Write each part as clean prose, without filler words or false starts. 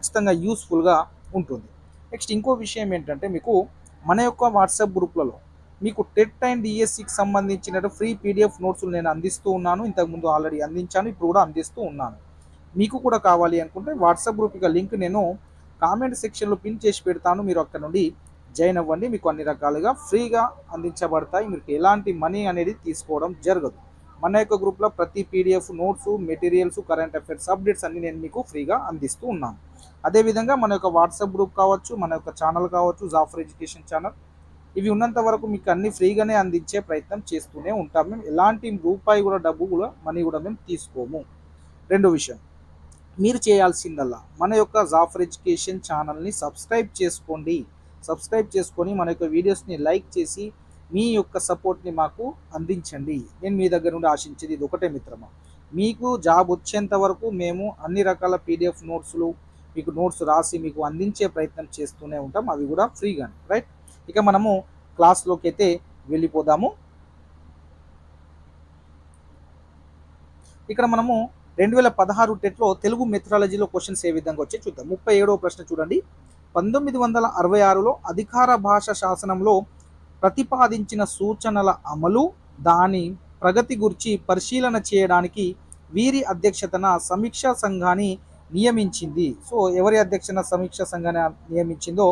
ఖచ్చితంగా యూస్ఫుల్గా ఉంటుంది. నెక్స్ట్ ఇంకో విషయం ఏంటంటే మీకు మన యొక్క వాట్సాప్ గ్రూప్లలో మీకు టెట్ అండ్ డిఎస్సికి సంబంధించిన ఫ్రీ పీడిఎఫ్ నోట్స్లు నేను అందిస్తూ ఉన్నాను. ఇంతకుముందు ఆల్రెడీ అందించాను, ఇప్పుడు కూడా అందిస్తూ ఉన్నాను. మీకు కూడా కావాలి అనుకుంటే వాట్సాప్ గ్రూప్ యొక్క లింక్ నేను కామెంట్ సెక్షన్లో పిన్ చేసి పెడతాను. మీరు అక్కడ నుండి జాయిన్ అవ్వండి. మీకు అన్ని రకాలుగా ఫ్రీగా అందించబడతాయి. మీకు ఎలాంటి మనీ అనేది తీసుకోవడం జరగదు. మన యొక్క గ్రూప్లో ప్రతి PDF notes, materials, current affairs updates అన్ని నేను మీకు ఫ్రీగా అందిస్తూ ఉన్నాను. అదేవిధంగా మన యొక్క వాట్సాప్ గ్రూప్ కావచ్చు, మన యొక్క ఛానల్ కావచ్చు, జాఫర్ ఎడ్యుకేషన్ ఛానల్, ఇవి ఉన్నంత వరకు మీకు అన్ని ఫ్రీగానే అందించే ప్రయత్నం చేస్తూనే ఉంటాం. మేము ఎలాంటి రూపాయి కూడా డబ్బు కూడా మనీ కూడా మేము తీసుకోము. రెండో విషయం, మీరు చేయాల్సిందల్లా మన యొక్క జాఫర్ ఎడ్యుకేషన్ ఛానల్ని సబ్స్క్రైబ్ చేసుకోండి. సబ్స్క్రైబ్ చేసుకొని మన యొక్క వీడియోస్ని లైక్ చేసి మీ యొక్క సపోర్ట్ని మాకు అందించండి. నేను మీ దగ్గర నుండి ఆశించేది ఇది ఒకటే మిత్రమా, మీకు జాబ్ వచ్చేంత వరకు మేము అన్ని రకాల పీడిఎఫ్ నోట్స్లు మీకు నోట్స్ రాసి మీకు అందించే ప్రయత్నం చేస్తూనే ఉంటాం, అవి కూడా ఫ్రీగానే. రైట్, ఇక మనము క్లాస్లోకి అయితే వెళ్ళిపోదాము. ఇక్కడ మనము 2016 టెట్లో తెలుగు మెథడాలజీలో క్వశ్చన్స్ ఏ విధంగా వచ్చాయి చూద్దాం. 37వ ప్రశ్న చూడండి. 1966లో అధికార భాష శాసనంలో ప్రతిపాదించిన సూచనల అమలు, దాని ప్రగతి గురించి పరిశీలన చేయడానికి వీరి అధ్యక్షతన సమీక్షా సంఘాన్ని నియమించింది. సో ఎవరి అధ్యక్షతన సమీక్షా సంఘాన్ని నియమించిందో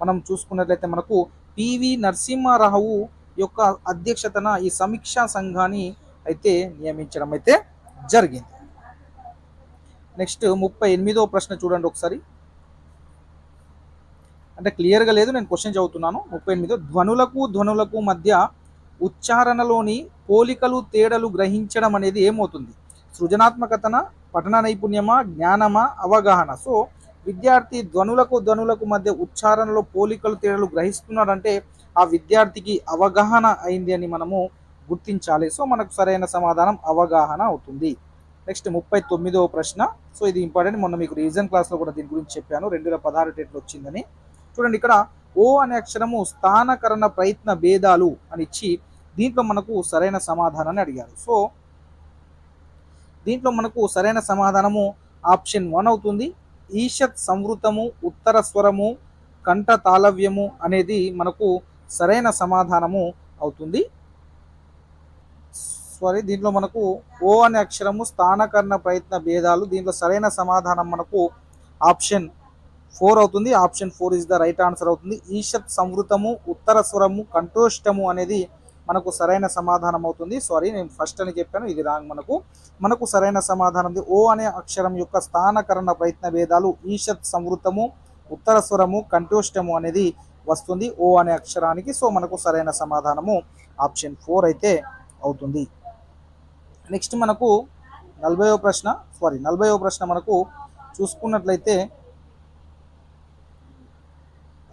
మనం చూసుకున్నట్లయితే మనకు పివి నరసింహారావు యొక్క అధ్యక్షతన ఈ సమీక్షా సంఘాన్ని అయితే నియమించడం అయితే జరిగింది. నెక్స్ట్ 38వ ప్రశ్న చూడండి ఒకసారి. అంటే క్లియర్గా లేదు, నేను క్వశ్చన్ చదువుతున్నాను. 38 ధ్వనులకు మధ్య ఉచ్చారణలోని పోలికలు తేడాలు గ్రహించడం అనేది ఏమవుతుంది? సృజనాత్మకతన, పఠన నైపుణ్యమా, జ్ఞానమా, అవగాహన? సో విద్యార్థి ధ్వనులకు మధ్య ఉచ్చారణలో పోలికలు తేడాలు గ్రహిస్తున్నాడంటే ఆ విద్యార్థికి అవగాహన అయింది అని మనము గుర్తించాలి. సో మనకు సరైన సమాధానం అవగాహన అవుతుంది. నెక్స్ట్ 39వ ప్రశ్న. సో ఇది ఇంపార్టెంట్, మొన్న మీకు రీజన్ క్లాస్లో కూడా దీని గురించి చెప్పాను, 2016 టెట్లో వచ్చిందని. చూడండి, ఇక్కడ ఓ అనే అక్షరము స్థానకరణ ప్రయత్న భేదాలు అని ఇచ్చి దీంట్లో మనకు సరైన సమాధానాన్ని అడిగారు. సో దీంట్లో మనకు సరైన సమాధానము ఆప్షన్ 1 అవుతుంది. ఈషత్ సంవృతము, ఉత్తర స్వరము, కంఠ తాళవ్యము అనేది మనకు సరైన సమాధానము అవుతుంది. సారీ, దీంట్లో మనకు ఓ అనే అక్షరము స్థానకరణ ప్రయత్న భేదాలు, దీంట్లో సరైన సమాధానం మనకు ఆప్షన్ 4 అవుతుంది. Option 4 is the right answer అవుతుంది. ఈషత్ సంవృతము, ఉత్తర స్వరము, కంఠోష్టము అనేది మనకు సరైన సమాధానం అవుతుంది. సారీ, నేను ఫస్ట్ అని చెప్పాను, ఇది రాంగ్. మనకు సరైన సమాధానం ఓ అనే అక్షరం యొక్క స్థానకరణ ప్రయత్న భేదాలు ఈషత్ సంవృతము, ఉత్తర స్వరము, కంఠోష్టము అనేది వస్తుంది ఓ అనే అక్షరానికి. సో మనకు సరైన సమాధానము ఆప్షన్ 4 అయితే అవుతుంది. నెక్స్ట్ మనకు 40వ ప్రశ్న మనకు చూసుకున్నట్లయితే,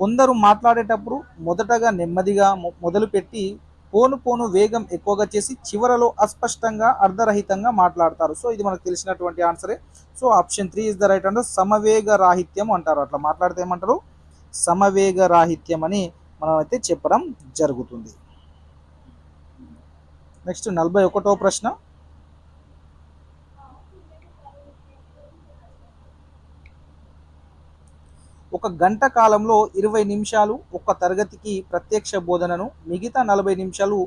కొందరు మాట్లాడేటప్పుడు మొదటగా నెమ్మదిగా మొదలుపెట్టి పోను వేగం ఎక్కువగా చేసి చివరలో అస్పష్టంగా అర్ధరహితంగా మాట్లాడతారు. సో ఇది మనకు తెలిసినటువంటి ఆన్సరే. So option 3 is the right answer. సమవేగ రాహిత్యం అంటారు, అట్లా మాట్లాడితే ఏమంటారు? సమవేగ రాహిత్యం అని మనం అయితే చెప్పడం జరుగుతుంది. నెక్స్ట్ 41వ ప్రశ్న. ఒక గంట కాలంలో 20 నిమిషాలు ఒక తరగతికి ప్రత్యక్ష బోధనను, మిగతా 40 నిమిషాలు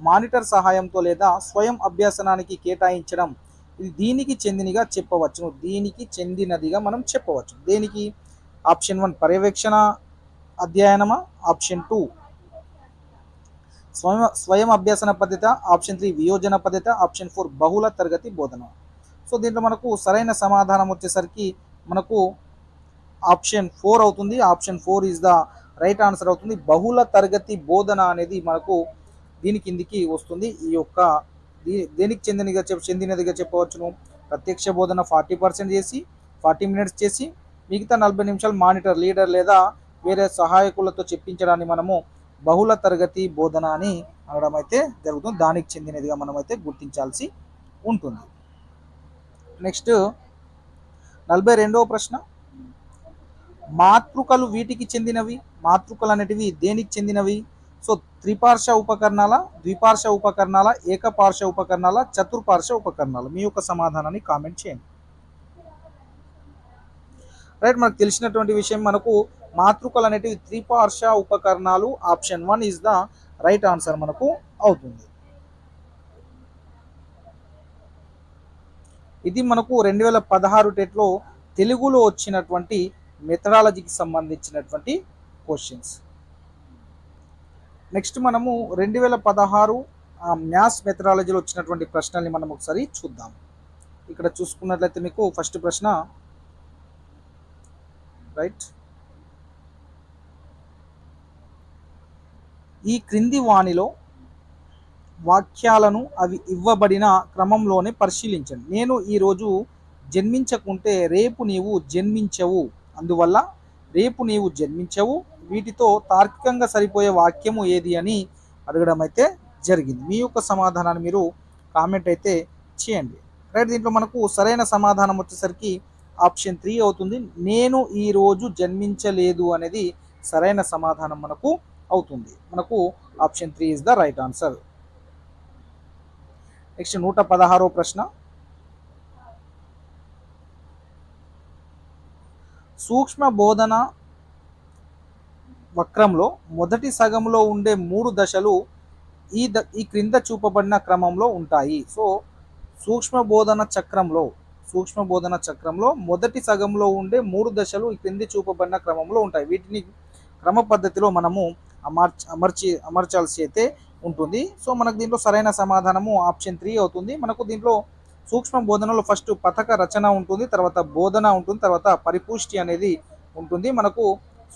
మానిటర్ సహాయంతో లేదా స్వయం అభ్యాసనానికి కేటాయించడం ఇది దీనికి చెందినదిగా మనం చెప్పవచ్చు. దేనికి? ఆప్షన్ 1 పర్యవేక్షణ అధ్యయనమా, ఆప్షన్ 2 స్వయం అభ్యాసన పద్ధతి, ఆప్షన్ 3 వియోజన పద్ధతి, ఆప్షన్ 4 బహుళ తరగతి బోధన. సో దీంట్లో మనకు సరైన సమాధానం వచ్చేసరికి మనకు ఆప్షన్ 4 అవుతుంది. Option 4 is the right answer అవుతుంది. బహుళ తరగతి బోధన అనేది మనకు దీని కిందికి వస్తుంది. ఈ యొక్క దేనికి చెందినదిగా చెప్పవచ్చును? ప్రత్యక్ష బోధన 40% చేసి 40 మినిట్స్ చేసి మిగతా 40 నిమిషాలు మానిటర్, లీడర్ లేదా వేరే సహాయకులతో చెప్పించడాన్ని మనము బహుళ తరగతి బోధన అని అనడం అయితే జరుగుతుంది. దానికి చెందినదిగా మనం అయితే గుర్తించాల్సి ఉంటుంది. నెక్స్ట్ 42వ ప్రశ్న. మాతృకలు వీటికి చెందినవి, మాతృకలు అనేటివి దేనికి చెందినవి? సో త్రిపార్శ్వ ఉపకరణాల, ద్విపార్శ్వ ఉపకరణాల, ఏకపార్శ్వ ఉపకరణాల, చతుర్పార్శ్వ ఉపకరణాలు? మీ యొక్క సమాధానాన్ని కామెంట్ చేయండి. రైట్. మనకు తెలిసినటువంటి విషయం మనకు మాతృకలు అనేటివి త్రిపార్శ ఉపకరణాలు. Option 1 is the right answer మనకు అవుతుంది. ఇది మనకు 2016 టెట్లో తెలుగులో వచ్చినటువంటి మెథడాలజీకి సంబంధించినటువంటి క్వశ్చన్స్. నెక్స్ట్ మనము 2016 మ్యాథ్స్ మెథడాలజీలో వచ్చినటువంటి ప్రశ్నల్ని మనం ఒకసారి చూద్దాం. ఇక్కడ చూసుకున్నట్లయితే మీకు ఫస్ట్ ప్రశ్న, రైట్, ఈ క్రింది వాణిలో వాక్యాలను అవి ఇవ్వబడిన క్రమంలోనే పరిశీలించండి. నేను ఈరోజు జన్మించకుంటే రేపు నీవు జన్మించవు, అందువల్ల రేపు నీవు జన్మించవు, వీటితో తార్కికంగా సరిపోయే వాక్యము ఏది అని అడగడం అయితే జరిగింది. మీ యొక్క సమాధానాన్ని మీరు కామెంట్ అయితే చేయండి. రైట్. దీంట్లో మనకు సరైన సమాధానం వచ్చేసరికి ఆప్షన్ 3 అవుతుంది. నేను ఈరోజు జన్మించలేదు అనేది సరైన సమాధానం మనకు అవుతుంది. మనకు option 3 is the right answer. Next 116వ ప్రశ్న, సూక్ష్మ బోధన వక్రంలో మొదటి సగంలో ఉండే 3 దశలు ఈ క్రింద చూపబడిన క్రమంలో ఉంటాయి. సో సూక్ష్మ బోధన చక్రంలో మొదటి సగంలో ఉండే 3 దశలు ఈ క్రింది చూపబడిన క్రమంలో ఉంటాయి. వీటిని క్రమ పద్ధతిలో మనము అమర్చాల్సి అయితే ఉంటుంది. సో మనకు దీంట్లో సరైన సమాధానము ఆప్షన్ 3 అవుతుంది. మనకు దీంట్లో సూక్ష్మ బోధనలో ఫస్ట్ పథక రచన ఉంటుంది, తర్వాత బోధన ఉంటుంది, తర్వాత పరిపుష్టి అనేది ఉంటుంది. మనకు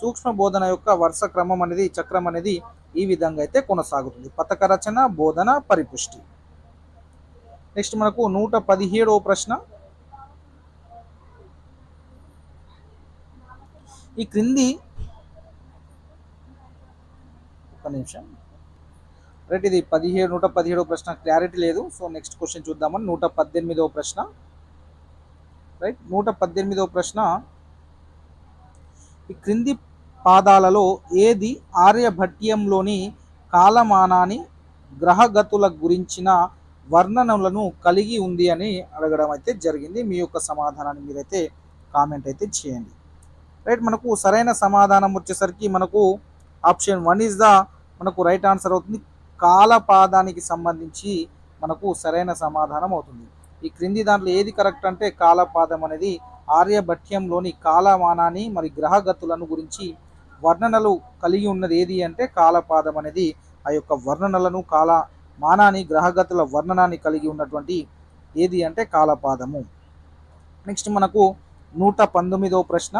సూక్ష్మ బోధన యొక్క వరుస క్రమం అనేది, చక్రం అనేది ఈ విధంగా అయితే కొనసాగుతుంది: పథక రచన, బోధన, పరిపుష్టి. నెక్స్ట్ మనకు 117వ ప్రశ్న, ఈ క్రింది ఒక్క నిమిషం, రైట్, ఇది 117వ ప్రశ్న క్లారిటీ లేదు. సో నెక్స్ట్ క్వశ్చన్ చూద్దామని 118వ ప్రశ్న. రైట్, 118వ ప్రశ్న, ఈ క్రింది పాదాలలో ఏది ఆర్యభట్యంలోని కాలమానాన్ని, గ్రహగతుల గురించిన వర్ణనలను కలిగి ఉంది అని అడగడం అయితే జరిగింది. మీ యొక్క సమాధానాన్ని మీరైతే కామెంట్ అయితే చేయండి. రైట్, మనకు సరైన సమాధానం వచ్చేసరికి మనకు ఆప్షన్ 1 ఇస్ ద మనకు రైట్ ఆన్సర్ అవుతుంది. కాలపాదానికి సంబంధించి మనకు సరైన సమాధానం అవుతుంది. ఈ క్రింది దాంట్లో ఏది కరెక్ట్ అంటే కాలపాదం అనేది ఆర్యభట్యంలోని కాలమానాన్ని మరి గ్రహగతులను గురించి వర్ణనలు కలిగి ఉన్నది ఏది అంటే కాలపాదం అనేది ఆ యొక్క వర్ణనలను, కాలమానాన్ని, గ్రహగతుల వర్ణనాన్ని కలిగి ఉన్నటువంటి ఏది అంటే కాలపాదము. నెక్స్ట్ మనకు 119వ ప్రశ్న,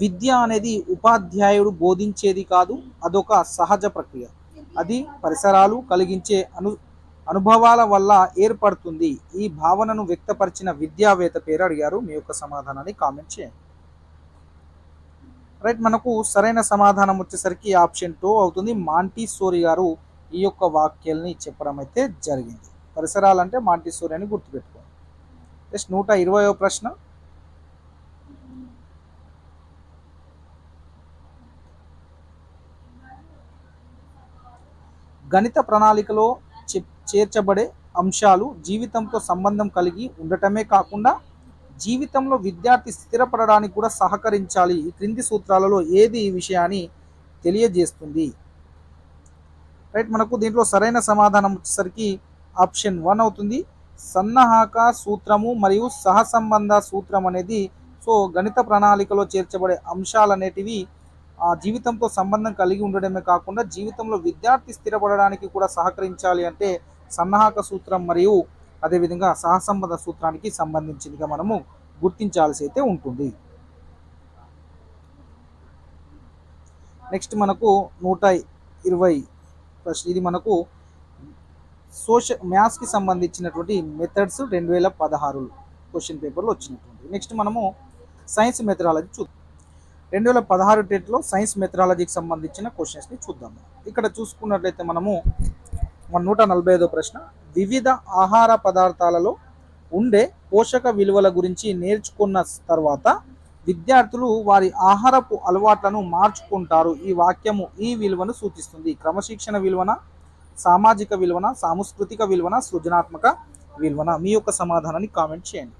విద్య అనేది ఉపాధ్యాయుడు బోధించేది కాదు, అదొక సహజ ప్రక్రియ. అది పరిసరాలు కలిగించే అనుభవాల వల్ల ఏర్పడుతుంది. ఈ భావనను వ్యక్తపరిచిన విద్యావేత్త పేరు అడిగారు. మీ యొక్క సమాధానాన్ని కామెంట్ చేయండి. రైట్, మనకు సరైన సమాధానం వచ్చేసరికి ఆప్షన్ 2 అవుతుంది. మాంటిసోరి గారు ఈ యొక్క వాక్యాలని చెప్పడం అయితే జరిగింది. పరిసరాలంటే మాంటిసోరి అని గుర్తుపెట్టుకోండి. నెక్స్ట్ 120వ ప్రశ్న, గణిత ప్రణాళికలో చేర్చబడే అంశాలు జీవితంతో సంబంధం కలిగి ఉండటమే కాకుండా జీవితంలో విద్యార్థి స్థిరపడడానికి కూడా సహకరించాలి. ఈ క్రింది సూత్రాలలో ఏది ఈ విషయాన్ని తెలియజేస్తుంది? రైట్, మనకు దీంట్లో సరైన సమాధానం వచ్చేసరికి ఆప్షన్ 1 అవుతుంది. సన్నాహక సూత్రము మరియు సహసంబంధ సూత్రం అనేది సో గణిత ప్రణాళికలో చేర్చబడే అంశాలు అనేటివి జీవితంతో సంబంధం కలిగి ఉండడమే కాకుండా జీవితంలో విద్యార్థి స్థిరపడడానికి కూడా సహకరించాలి అంటే సన్నాహక సూత్రం మరియు అదేవిధంగా సహసంబంధ సూత్రానికి సంబంధించిందిగా మనము గుర్తించాల్సి అయితే ఉంటుంది. నెక్స్ట్ మనకు 120 ప్రశ్న, ఇది మనకు మ్యాథ్స్కి సంబంధించినటువంటి మెథడ్స్ 2016 క్వశ్చన్ పేపర్లో వచ్చినటువంటి. నెక్స్ట్ మనము సైన్స్ మెథడాలజీ చూద్దాం. 2016 టెట్లో సైన్స్ మెథడాలజీకి సంబంధించిన క్వశ్చన్స్ని చూద్దాము. ఇక్కడ చూసుకున్నట్లయితే మనము 145వ ప్రశ్న, వివిధ ఆహార పదార్థాలలో ఉండే పోషక విలువల గురించి నేర్చుకున్న తర్వాత విద్యార్థులు వారి ఆహారపు అలవాట్లను మార్చుకుంటారు. ఈ వాక్యము ఈ విలువను సూచిస్తుంది. క్రమశిక్షణ విలువన, సామాజిక విలువన, సాంస్కృతిక విలువన, సృజనాత్మక విలువన? మీ యొక్క సమాధానాన్ని కామెంట్ చేయండి.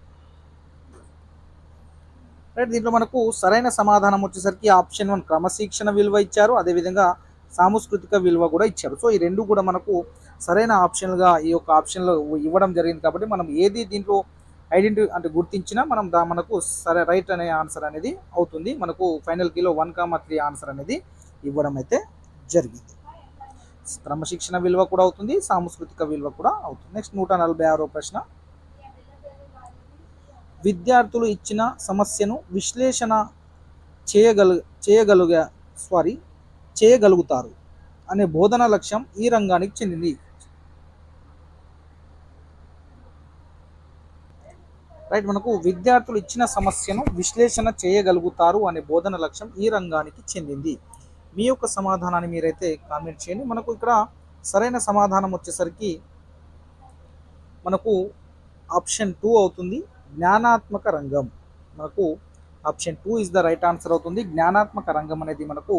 రైట్, దీంట్లో మనకు సరైన సమాధానం వచ్చేసరికి ఆప్షన్ 1 క్రమశిక్షణ విలువ ఇచ్చారు, అదేవిధంగా సాంస్కృతిక విలువ కూడా ఇచ్చారు. సో ఈ రెండు కూడా మనకు సరైన ఆప్షన్గా ఈ యొక్క ఆప్షన్లో ఇవ్వడం జరిగింది. కాబట్టి మనం ఏది దీంట్లో అంటే గుర్తించినా మనం మనకు సరే రైట్ అనే ఆన్సర్ అనేది అవుతుంది. మనకు ఫైనల్ కీలో 1,3 ఆన్సర్ అనేది ఇవ్వడం అయితే జరిగింది. క్రమశిక్షణ విలువ కూడా అవుతుంది, సాంస్కృతిక విలువ కూడా అవుతుంది. నెక్స్ట్ 146వ ప్రశ్న. విద్యార్థులు ఇచ్చిన సమస్యను విశ్లేషణ చేయగలుగుతారు అనే బోధన లక్ష్యం ఈ రంగానికి చెందింది. రైట్, మనకు విద్యార్థులు ఇచ్చిన సమస్యను విశ్లేషణ చేయగలుగుతారు అనే బోధన లక్ష్యం ఈ రంగానికి చెందింది. మీ యొక్క సమాధానాన్ని మీరైతే కామెంట్ చేయండి. మనకు ఇక్కడ సరైన సమాధానం వచ్చేసరికి మనకు ఆప్షన్ 2 అవుతుంది, జ్ఞానాత్మక రంగం. మనకు option 2 is the right answer అవుతుంది. జ్ఞానాత్మక రంగం అనేది మనకు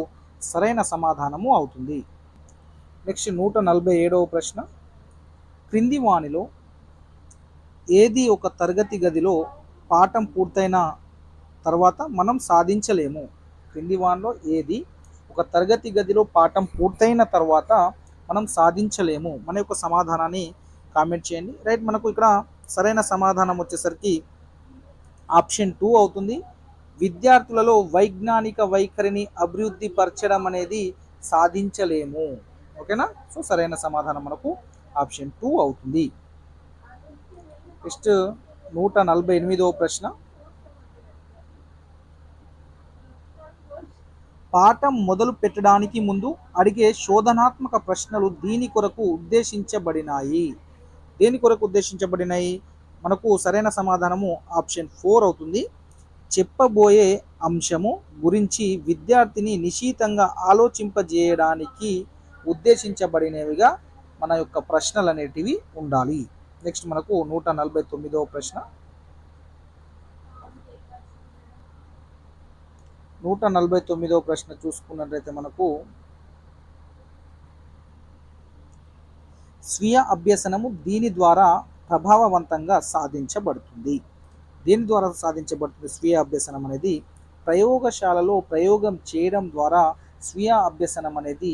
సరైన సమాధానము అవుతుంది. నెక్స్ట్ 147వ ప్రశ్న. క్రింది వానిలో ఏది ఒక తరగతి గదిలో పాఠం పూర్తయిన తర్వాత మనం సాధించలేము? క్రింది వానిలో ఏది ఒక తరగతి గదిలో పాఠం పూర్తయిన తర్వాత మనం సాధించలేము? మన యొక్క సమాధానాన్ని కామెంట్ చేయండి. రైట్, మనకు ఇక్కడ సరైన సమాధానం వచ్చేసరికి ఆప్షన్ 2 అవుతుంది. విద్యార్థులలో వైజ్ఞానిక వైఖరిని అభివృద్ధి పరచడం అనేది సాధించలేము. ఓకేనా? సో సరైన సమాధానం మనకు ఆప్షన్ 2 అవుతుంది. నెక్స్ట్ 148వ ప్రశ్న. పాఠం మొదలు పెట్టడానికి ముందు అడిగే శోధనాత్మక ప్రశ్నలు దీని కొరకు ఉద్దేశించబడినాయి? దేని కొరకు ఉద్దేశించబడినాయి? మనకు సరైన సమాధానము ఆప్షన్ 4 అవుతుంది. చెప్పబోయే అంశము గురించి విద్యార్థిని నిశితంగా ఆలోచింపజేయడానికి ఉద్దేశించబడినవిగా మన యొక్క ప్రశ్నలు అనేటివి ఉండాలి. నెక్స్ట్ మనకు 149వ ప్రశ్న. 149వ ప్రశ్న చూసుకున్నట్లయితే మనకు స్వీయ అభ్యసనము దీని ద్వారా ప్రభావవంతంగా సాధించబడుతుంది. దీని ద్వారా సాధించబడుతుంది స్వీయ అభ్యసనం అనేది ప్రయోగశాలలో ప్రయోగం చేయడం ద్వారా స్వీయ అభ్యసనం అనేది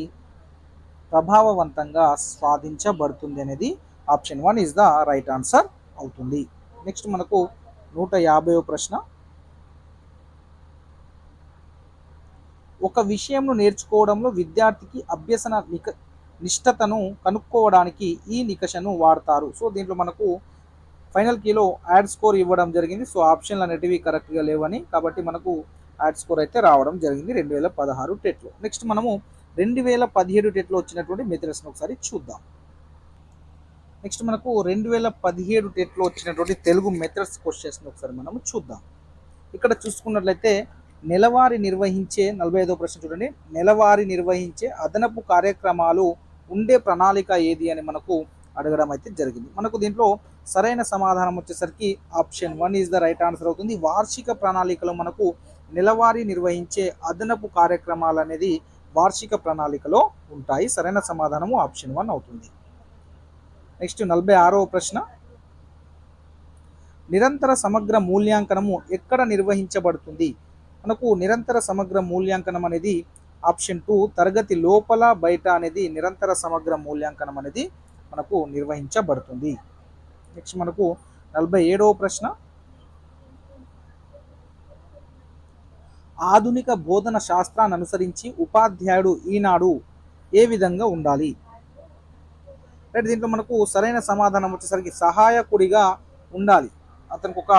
ప్రభావవంతంగా సాధించబడుతుంది అనేది option 1 is the right answer అవుతుంది. నెక్స్ట్ మనకు 150వ ప్రశ్న. ఒక విషయంను నేర్చుకోవడంలో విద్యార్థికి అభ్యసన నిష్ఠతను కనుక్కోవడానికి ఈ నికషను వాడతారు. సో దీంట్లో మనకు ఫైనల్ కీలో యాడ్ స్కోర్ ఇవ్వడం జరిగింది. సో ఆప్షన్లు అనేటివి కరెక్ట్గా లేవని, కాబట్టి మనకు యాడ్ స్కోర్ అయితే రావడం జరిగింది 2016 టెట్లో. నెక్స్ట్ మనము 2017 టెట్లో వచ్చినటువంటి మెథడ్స్ని ఒకసారి చూద్దాం. నెక్స్ట్ మనకు 2017 టెట్లో వచ్చినటువంటి తెలుగు మెథడ్స్ క్వశ్చన్స్ని ఒకసారి మనము చూద్దాం. ఇక్కడ చూసుకున్నట్లయితే నెలవారీ నిర్వహించే 45వ ప్రశ్న చూడండి. నెలవారీ నిర్వహించే అదనపు కార్యక్రమాలు ఉండే ప్రణాళిక ఏది అని మనకు అడగడం అయితే జరిగింది. మనకు దీంట్లో సరైన సమాధానం వచ్చేసరికి option 1 is the right answer అవుతుంది. వార్షిక ప్రణాళికలో మనకు నెలవారీ నిర్వహించే అదనపు కార్యక్రమాలు అనేది వార్షిక ప్రణాళికలో ఉంటాయి. సరైన సమాధానము ఆప్షన్ 1 అవుతుంది. నెక్స్ట్ 46వ ప్రశ్న. నిరంతర సమగ్ర మూల్యాంకనము ఎక్కడ నిర్వహించబడుతుంది? మనకు నిరంతర సమగ్ర మూల్యాంకనం అనేది ఆప్షన్ 2 తరగతి లోపల బయట అనేది నిరంతర సమగ్ర మూల్యాంకనం అనేది మనకు నిర్వహించబడుతుంది. నెక్స్ట్ మనకు 47వ ప్రశ్న. ఆధునిక బోధన శాస్త్రాన్ని అనుసరించి ఉపాధ్యాయుడు ఈనాడు ఏ విధంగా ఉండాలి? రైట్, దీంట్లో మనకు సరైన సమాధానం వచ్చేసరికి సహాయకుడిగా ఉండాలి. అతనికి ఒక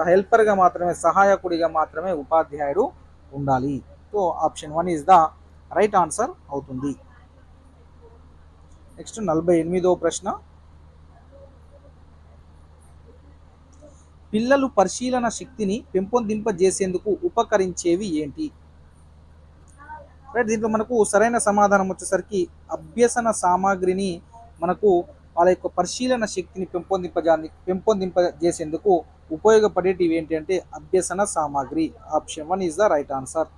హెల్పర్గా మాత్రమే, సహాయకుడిగా మాత్రమే ఉపాధ్యాయుడు ఉండాలి. So option 1 is the right answer అవుతుంది. నెక్స్ట్ 48వ ప్రశ్న. పిల్లలు పరిశీలన శక్తిని పెంపొందింపజేసేందుకు ఉపకరించేవి ఏంటి? రైట్, దీంట్లో మనకు సరైన సమాధానం వచ్చేసరికి అభ్యసన సామాగ్రిని మనకు వాళ్ళ యొక్క పరిశీలన శక్తిని పెంపొందింపజేసేందుకు ఉపయోగపడేటివి ఏంటి అంటే అభ్యసన సామాగ్రి. Option 1 is the right answer.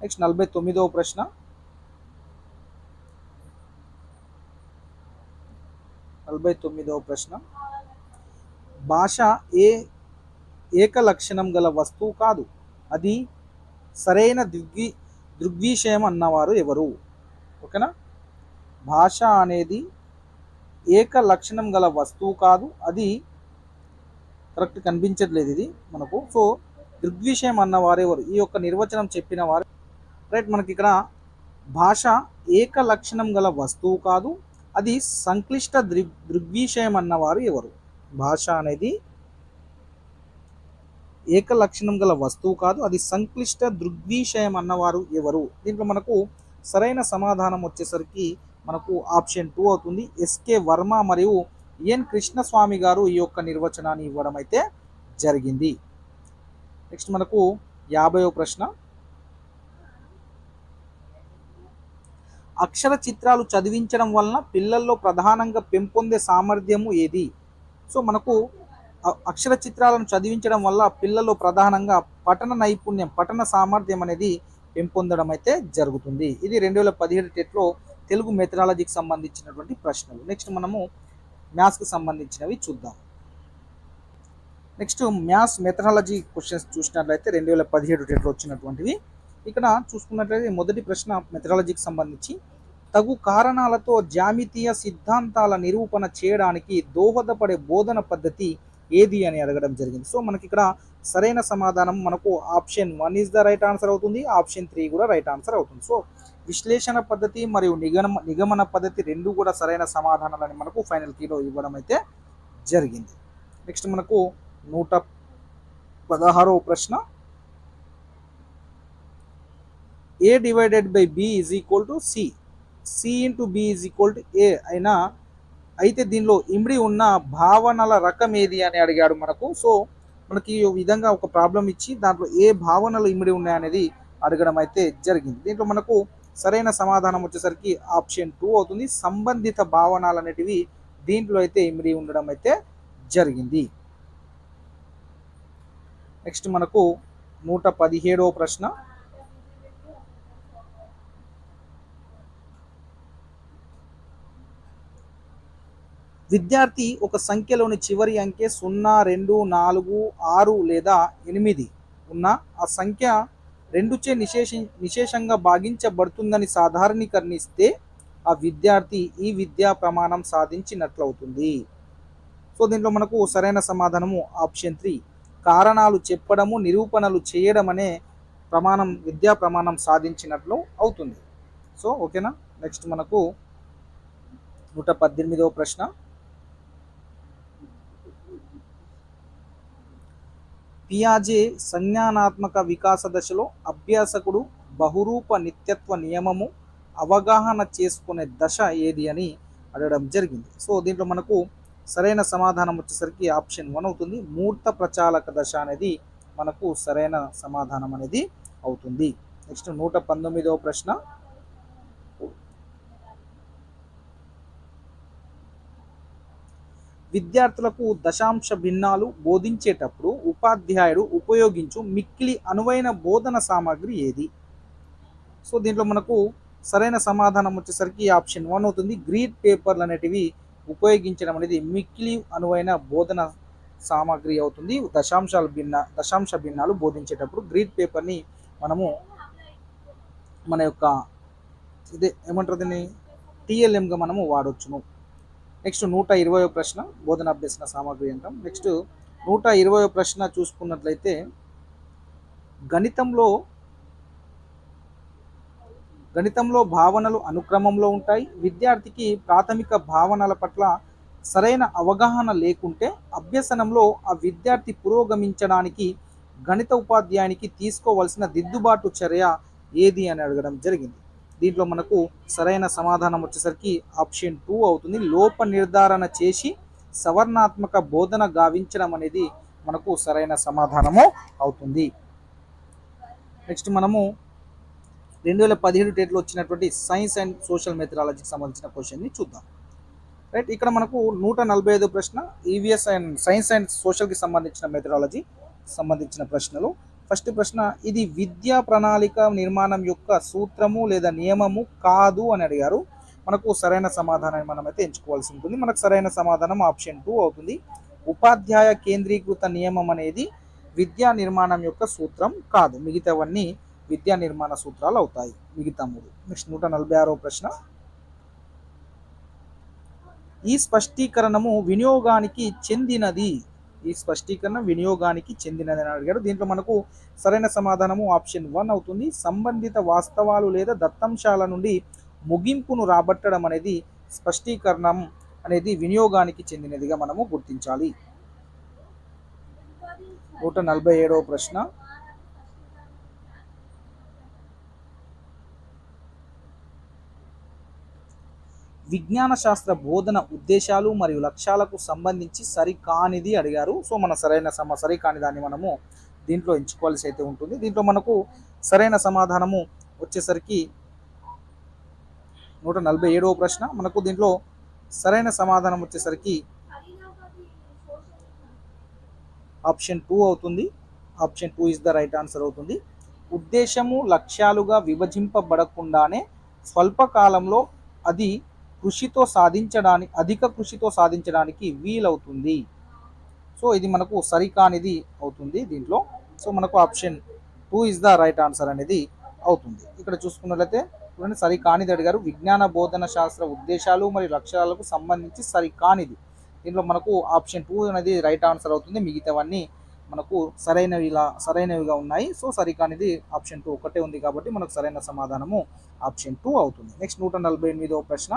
Next 49వ ప్రశ్న. 49వ ప్రశ్న. భాష ఏ ఏక లక్షణం గల వస్తువు కాదు, అది సరైన దృగ్విషయం అన్నవారు ఎవరు? ఓకేనా. భాష అనేది ఏక లక్షణం గల వస్తువు కాదు, అది కరెక్ట్ కనిపించట్లేదు ఇది మనకు. సో దృగ్విషయం అన్నవారు ఎవరు? ఈ యొక్క నిర్వచనం చెప్పిన వారు. రైట్, మనకి ఇక్కడ భాష ఏక లక్షణం గల వస్తువు కాదు, అది సంక్లిష్ట దృగ్విషయం అన్నవారు ఎవరు? భాష అనేది ఏక లక్షణం గల వస్తువు కాదు, అది సంక్లిష్ట దృగ్విషయం అన్నవారు ఎవరు? దీంట్లో మనకు సరైన సమాధానం వచ్చేసరికి మనకు ఆప్షన్ 2 అవుతుంది. ఎస్కే వర్మ మరియు ఎన్ కృష్ణస్వామి గారు ఈ యొక్క నిర్వచనాన్ని ఇవ్వడం అయితే జరిగింది. నెక్స్ట్ మనకు 50వ ప్రశ్న. అక్షర చిత్రాలు చదివించడం వలన పిల్లల్లో ప్రధానంగా పెంపొందే సామర్థ్యము ఏది? సో మనకు అక్షర చిత్రాలను చదివించడం వల్ల పిల్లల్లో ప్రధానంగా పఠన నైపుణ్యం, పఠన సామర్థ్యం అనేది పెంపొందడం అయితే జరుగుతుంది. ఇది 2017 టెట్లో తెలుగు మెథడాలజీకి సంబంధించినటువంటి ప్రశ్నలు. నెక్స్ట్ మనము మ్యాథ్స్కి సంబంధించినవి చూద్దాం. నెక్స్ట్ మ్యాథ్స్ మెథడాలజీ క్వశ్చన్స్ చూసినట్లయితే 2017 టెట్లో వచ్చినటువంటివి. ఇక్కడ చూసుకున్నట్లయితే మొదటి ప్రశ్న మెథడాలజీకి సంబంధించి, తగు కారణాలతో జ్యామితీయ సిద్ధాంతాల నిరూపణ చేయడానికి దోహదపడే బోధన పద్ధతి ఏది అని అడగడం జరిగింది. సో మనకి ఇక్కడ సరైన సమాధానం మనకు option 1 is the right answer అవుతుంది, ఆప్షన్ 3 కూడా రైట్ ఆన్సర్ అవుతుంది. సో విశ్లేషణ పద్ధతి మరియు నిగమన పద్ధతి రెండు కూడా సరైన సమాధానాలని మనకు ఫైనల్ కీలో ఇవ్వడం అయితే జరిగింది. నెక్స్ట్ మనకు 116వ ప్రశ్న. A divided by B is equal to C, C into B is equal to A అయినా అయితే దీనిలో ఇమిడి ఉన్న భావనల రకం ఏది అని అడిగాడు మనకు. సో మనకి ఈ విధంగా ఒక ప్రాబ్లం ఇచ్చి దాంట్లో ఏ భావనలు ఇమిడి ఉన్నాయనేది అడగడం అయితే జరిగింది. దీంట్లో మనకు సరైన సమాధానం వచ్చేసరికి ఆప్షన్ 2 అవుతుంది. సంబంధిత భావనలు అనేటివి దీంట్లో అయితే ఇమిడి ఉండడం అయితే జరిగింది. నెక్స్ట్ మనకు 117వ ప్రశ్న. విద్యార్థి ఒక సంఖ్యలోని చివరి అంకె 0, 2, 4, 6 లేదా 8 ఉన్న ఆ సంఖ్య 2చే నిశేషంగా భాగించబడుతుందని సాధారణీకరణిస్తే ఆ విద్యార్థి ఈ విద్యా ప్రమాణం సాధించినట్లవుతుంది. సో దీంట్లో మనకు సరైన సమాధానము ఆప్షన్ 3, కారణాలు చెప్పడము, నిరూపణలు చేయడం అనే ప్రమాణం, విద్యా ప్రమాణం సాధించినట్లు అవుతుంది. సో ఓకేనా. నెక్స్ట్ మనకు 118వ ప్రశ్న. పియాజే సంజ్ఞానాత్మక వికాస దశలో అభ్యాసకుడు బహురూప నిత్యత్వ నియమము అవగాహన చేసుకునే దశ ఏది అని అడగడం జరిగింది. సో దీంట్లో మనకు సరైన సమాధానం వచ్చేసరికి ఆప్షన్ 1 అవుతుంది. మూర్త ప్రచాలక దశ అనేది మనకు సరైన సమాధానం అనేది అవుతుంది. నెక్స్ట్ 119వ ప్రశ్న. విద్యార్థులకు దశాంశ భిన్నాలు బోధించేటప్పుడు ఉపాధ్యాయుడు ఉపయోగించు మిక్కిలి అనువైన బోధన సామాగ్రి ఏది? సో దీంట్లో మనకు సరైన సమాధానం వచ్చేసరికి ఆప్షన్ 1 అవుతుంది. గ్రీడ్ పేపర్లు అనేటివి ఉపయోగించడం అనేది మిక్కిలి అనువైన బోధన సామాగ్రి అవుతుంది. దశాంశ భిన్నాలు బోధించేటప్పుడు గ్రీడ్ పేపర్ని మనము మన యొక్క ఇదే ఏమంటారు దీన్ని టీఎల్ఎంగా మనము వాడవచ్చును. నెక్స్ట్ 120వ ప్రశ్న, బోధన అభ్యసన సామాగ్రి అంటాం. నెక్స్ట్ 120వ ప్రశ్న చూసుకున్నట్లయితే, గణితంలో భావనలు అనుక్రమంలో ఉంటాయి. విద్యార్థికి ప్రాథమిక భావనల పట్ల సరైన అవగాహన లేకుంటే అభ్యసనంలో ఆ విద్యార్థి పురోగమించడానికి గణిత ఉపాధ్యాయునికి తీసుకోవాల్సిన దిద్దుబాటు చర్య ఏది అని అడగడం జరిగింది. దీంట్లో మనకు సరైన సమాధానం వచ్చేసరికి ఆప్షన్ 2 అవుతుంది. లోప నిర్ధారణ చేసి సవర్ణాత్మక బోధన గావించడం అనేది మనకు సరైన సమాధానము అవుతుంది. నెక్స్ట్ మనము 2017 టెట్లో వచ్చినటువంటి సైన్స్ అండ్ సోషల్ మెథడాలజీకి సంబంధించిన క్వశ్చన్ని చూద్దాం. రైట్, ఇక్కడ మనకు 145వ ప్రశ్న ఈవీఎస్ అండ్ సైన్స్ అండ్ సోషల్కి సంబంధించిన మెథడాలజీ సంబంధించిన ప్రశ్నలు. ఫస్ట్ ప్రశ్న, ఇది విద్యా ప్రణాళిక నిర్మాణం యొక్క సూత్రము లేదా నియమము కాదు అని అడిగారు. మనకు సరైన సమాధానాన్ని మనమైతే ఎంచుకోవాల్సి ఉంటుంది. మనకు సరైన సమాధానం ఆప్షన్ 2 అవుతుంది. ఉపాధ్యాయ కేంద్రీకృత నియమం అనేది విద్యా నిర్మాణం యొక్క సూత్రం కాదు. మిగతావన్నీ విద్యా నిర్మాణ సూత్రాలు అవుతాయి మిగతా మూడు. నెక్స్ట్ 146వ ప్రశ్న. ఈ స్పష్టీకరణము వినియోగానికి చెందినది. ఈ స్పష్టీకరణ వినియోగానికి చెందినది అని అడిగాడు. దీంట్లో మనకు సరైన సమాధానము ఆప్షన్ 1 అవుతుంది. సంబంధిత వాస్తవాలు లేదా దత్తాంశాల నుండి ముగింపును రాబట్టడం అనేది స్పష్టీకరణం అనేది వినియోగానికి చెందినదిగా మనము గుర్తించాలి. 147వ ప్రశ్న. విజ్ఞాన శాస్త్ర బోధన ఉద్దేశాలు మరియు లక్ష్యాలకు సంబంధించి సరికానిది అడిగారు. సో మన సరికాని దాన్ని మనము దీంట్లో ఎంచుకోవాల్సి అయితే ఉంటుంది. దీంట్లో మనకు సరైన సమాధానము వచ్చేసరికి 147వ ప్రశ్న. మనకు దీంట్లో సరైన సమాధానం వచ్చేసరికి ఆప్షన్ 2 అవుతుంది. Option 2 is the right answer అవుతుంది. ఉద్దేశము లక్ష్యాలుగా విభజింపబడకుండానే స్వల్పకాలంలో అధిక కృషితో సాధించడానికి వీలవుతుంది. సో ఇది మనకు సరికానిది అవుతుంది దీంట్లో. సో మనకు option 2 is the right answer అనేది అవుతుంది. ఇక్కడ చూసుకున్నట్లయితే చూడండి, సరికానిది అడిగారు. విజ్ఞాన బోధన శాస్త్ర ఉద్దేశాలు మరియు లక్ష్యాలకు సంబంధించి సరికానిది. దీంట్లో మనకు ఆప్షన్ 2 అనేది రైట్ ఆన్సర్ అవుతుంది. మిగతావన్నీ మనకు సరైనవిగా ఉన్నాయి. సో సరికానిది ఆప్షన్ 2 ఒకటే ఉంది కాబట్టి మనకు సరైన సమాధానము ఆప్షన్ 2 అవుతుంది. నెక్స్ట్ 148వ ప్రశ్న.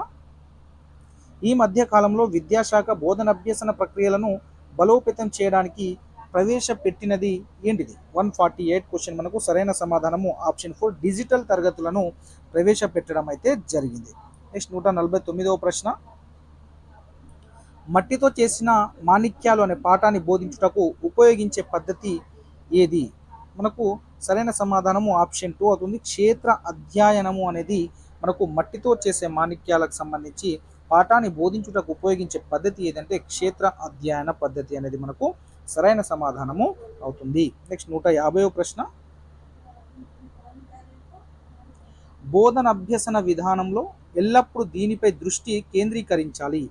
ఈ మధ్య కాలంలో విద్యాశాఖ బోధనాభ్యసన ప్రక్రియలను బలోపేతం చేయడానికి ప్రవేశపెట్టినది ఏంటిది? 148 క్వశ్చన్. మనకు సరైన సమాధానము ఆప్షన్ 4 డిజిటల్ తరగతులను ప్రవేశపెట్టడం అయితే జరిగింది. నెక్స్ట్ 149వ ప్రశ్న. మట్టితో చేసిన మాణిక్యాలు అనే పాఠాన్ని బోధించుటకు ఉపయోగించే పద్ధతి ఏది? మనకు సరైన సమాధానము ఆప్షన్ 2 అవుతుంది. క్షేత్ర అధ్యయనము అనేది మనకు మట్టితో చేసే మాణిక్యాలకు సంబంధించి పాఠాన్ని బోధించుటకు ఉపయోగించే పద్ధతి ఏదంటే క్షేత్ర అధ్యయన పద్ధతి అనేది మనకు సరైన సమాధానము అవుతుంది. నెక్స్ట్ 150వ ప్రశ్న. బోధన అభ్యసన విధానంలో ఎల్లప్పుడూ దీనిపై దృష్టి కేంద్రీకరించాలి.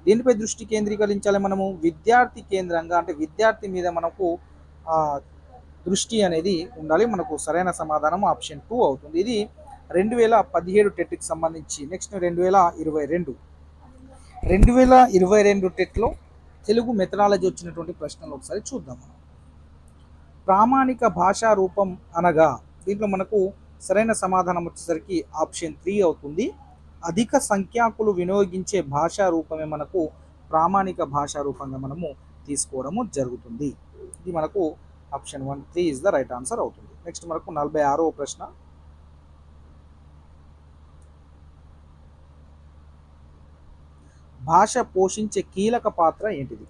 దేనిపై దృష్టి కేంద్రీకరించాలి? మనము విద్యార్థి కేంద్రంగా, అంటే విద్యార్థి మీద మనకు దృష్టి అనేది ఉండాలి. మనకు సరైన సమాధానం ఆప్షన్ 2 అవుతుంది. ఇది 2017 టెట్కి సంబంధించి. నెక్స్ట్ 2022 టెట్లో తెలుగు మెథడాలజీ వచ్చినటువంటి ప్రశ్నలు ఒకసారి చూద్దాం. మనం ప్రామాణిక భాషా రూపం అనగా, దీంట్లో మనకు సరైన సమాధానం వచ్చేసరికి ఆప్షన్ 3 అవుతుంది. అధిక సంఖ్యాకులు వినియోగించే భాషా రూపమే మనకు ప్రామాణిక భాషా రూపంగా మనము తీసుకోవడము జరుగుతుంది. ఇది మనకు option 1 3 is the right answer అవుతుంది. నెక్స్ట్ మనకు 46వ ప్రశ్న. భాష పోషించే కీలక పాత్ర ఏంటిది?